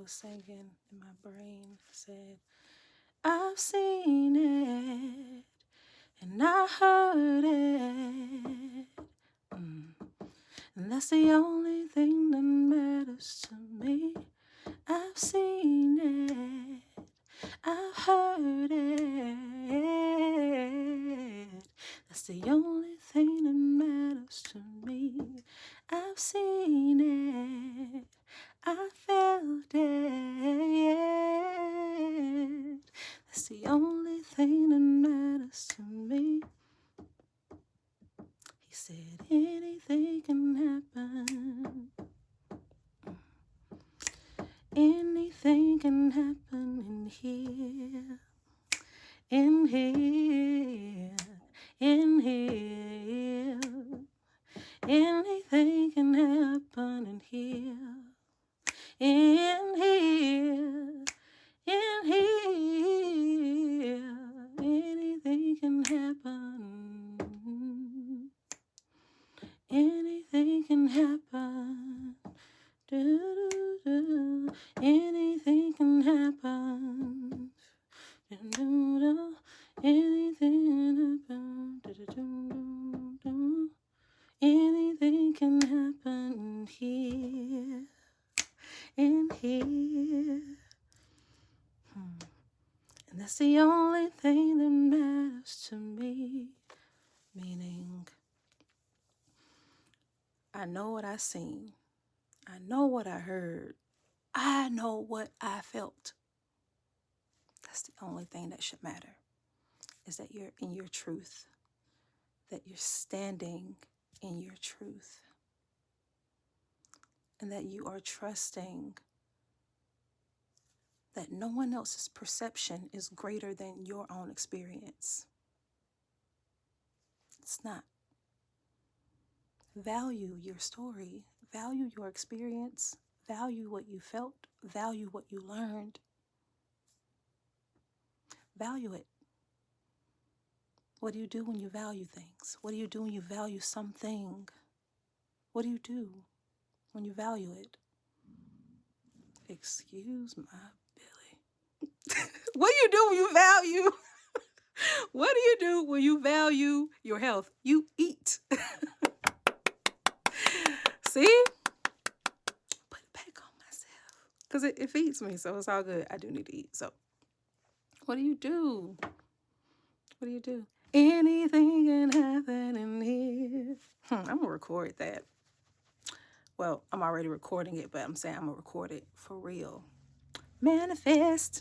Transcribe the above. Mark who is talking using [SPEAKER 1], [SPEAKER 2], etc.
[SPEAKER 1] was singing in my brain. I said, I've seen it and I heard it. And that's the only thing that matters to me. I've seen it, I've heard it. That's the only thing that matters to me. I've seen it, I felt it. That's the only thing that matters to me. He said anything can happen. Anything can happen in here. In here. In here. Anything can happen in here. In here. In here. Anything can happen. Anything can happen. Do-do-do. Anything can happen. Do-do-do. Anything can happen. Do-do-do-do. Anything can happen here. In here. And that's the only thing that matters to me. Meaning, I know what I seen. I know what I heard. I know what I felt. That's the only thing that should matter, is that you're in your truth, that you're standing in your truth, and that you are trusting that no one else's perception is greater than your own experience. It's not. Value your story, value your experience, value what you felt, value what you learned. Value it. What do you do when you value things? What do you do when you value something? What do you do when you value it? Excuse my Billy. What do you do when you value? What do you do when you value your health? You eat. See? Put it back on myself. Because it feeds me, so it's all good. I do need to eat. So what do you do? What do you do? Anything can happen in here. I'm going to record that. Well, I'm already recording it, but I'm saying I'm going to record it for real. Manifest.